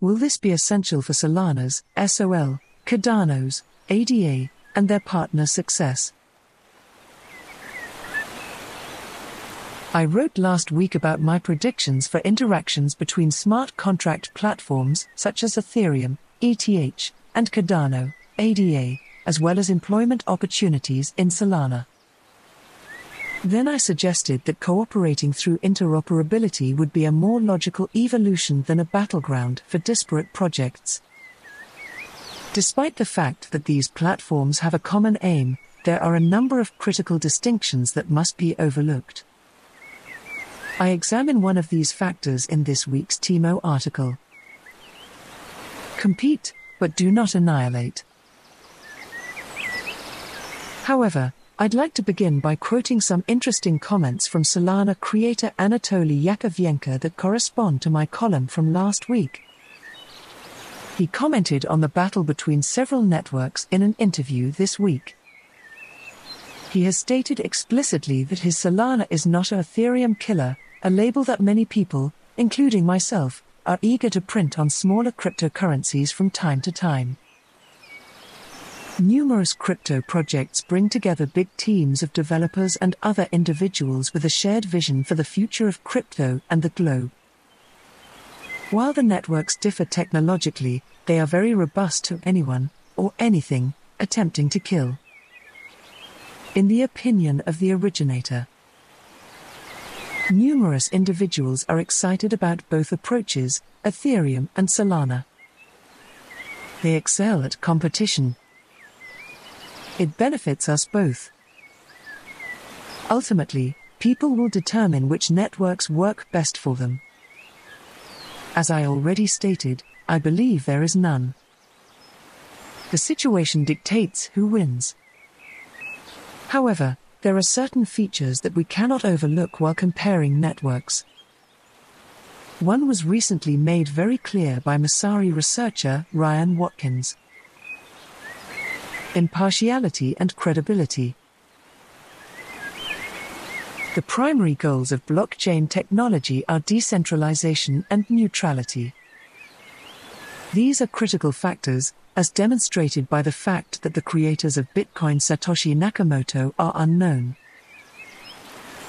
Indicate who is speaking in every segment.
Speaker 1: Will this be essential for Solana's, SOL, Cardano's, ADA, and their partners' success? I wrote last week about my predictions for interactions between smart contract platforms such as Ethereum, ETH, and Cardano, ADA, as well as employment opportunities in Solana. Then I suggested that cooperating through interoperability would be a more logical evolution than a battleground for disparate projects. Despite the fact that these platforms have a common aim, there are a number of critical distinctions that must be overlooked. I examine one of these factors in this week's Timo article. Compete, but do not annihilate. However, I'd like to begin by quoting some interesting comments from Solana creator Anatoly Yakovenko that correspond to my column from last week. He commented on the battle between several networks in an interview this week. He has stated explicitly that his Solana is not an Ethereum killer, a label that many people, including myself, are eager to print on smaller cryptocurrencies from time to time. Numerous crypto projects bring together big teams of developers and other individuals with a shared vision for the future of crypto and the globe. While the networks differ technologically, they are very robust to anyone, or anything, attempting to kill. In the opinion of the originator, numerous individuals are excited about both approaches, Ethereum and Solana. They excel at competition. It benefits us both. Ultimately, people will determine which networks work best for them. As I already stated, I believe there is none. The situation dictates who wins. However, there are certain features that we cannot overlook while comparing networks. One was recently made very clear by Messari researcher Ryan Watkins. Impartiality and credibility. The primary goals of blockchain technology are decentralization and neutrality. These are critical factors, as demonstrated by the fact that the creators of Bitcoin, Satoshi Nakamoto, are unknown.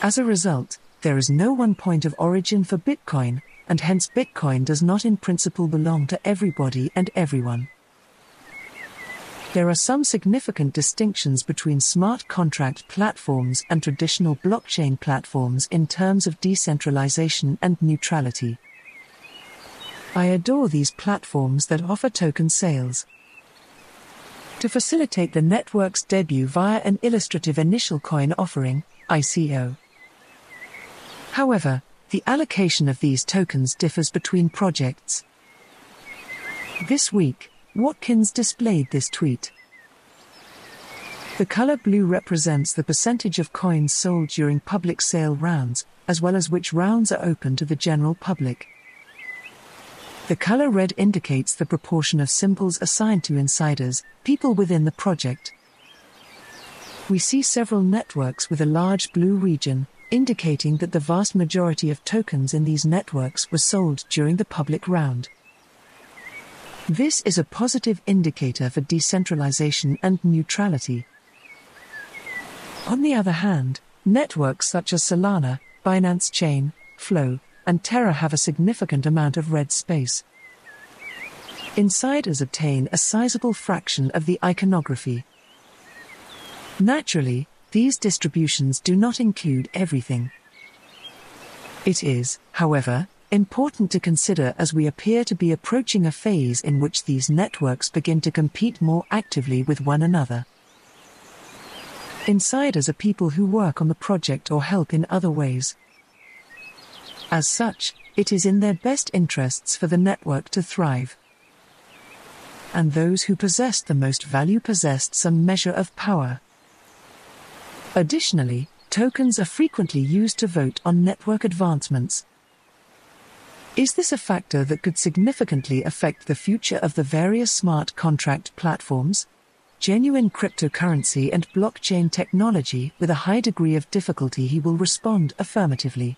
Speaker 1: As a result, there is no one point of origin for Bitcoin, and hence Bitcoin does not in principle belong to everybody and everyone. There are some significant distinctions between smart contract platforms and traditional blockchain platforms in terms of decentralization and neutrality. I adore these platforms that offer token sales. To facilitate the network's debut via an illustrative initial coin offering, ICO. However, the allocation of these tokens differs between projects. This week, Watkins displayed this tweet. The color blue represents the percentage of coins sold during public sale rounds, as well as which rounds are open to the general public. The color red indicates the proportion of symbols assigned to insiders, people within the project. We see several networks with a large blue region, indicating that the vast majority of tokens in these networks were sold during the public round. This is a positive indicator for decentralization and neutrality. On the other hand, networks such as Solana, Binance Chain, Flow, and Terra have a significant amount of red space. Insiders obtain a sizable fraction of the iconography. Naturally, these distributions do not include everything. It is, however, important to consider as we appear to be approaching a phase in which these networks begin to compete more actively with one another. Insiders are people who work on the project or help in other ways. As such, it is in their best interests for the network to thrive. And those who possessed the most value possessed some measure of power. Additionally, tokens are frequently used to vote on network advancements. Is this a factor that could significantly affect the future of the various smart contract platforms? Genuine cryptocurrency and blockchain technology with a high degree of difficulty? He will respond affirmatively.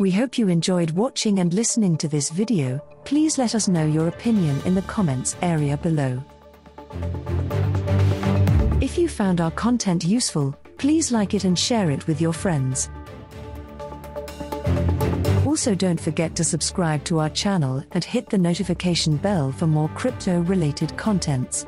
Speaker 1: We hope you enjoyed watching and listening to this video. Please let us know your opinion in the comments area below. If you found our content useful, please like it and share it with your friends. Also, don't forget to subscribe to our channel and hit the notification bell for more crypto-related contents.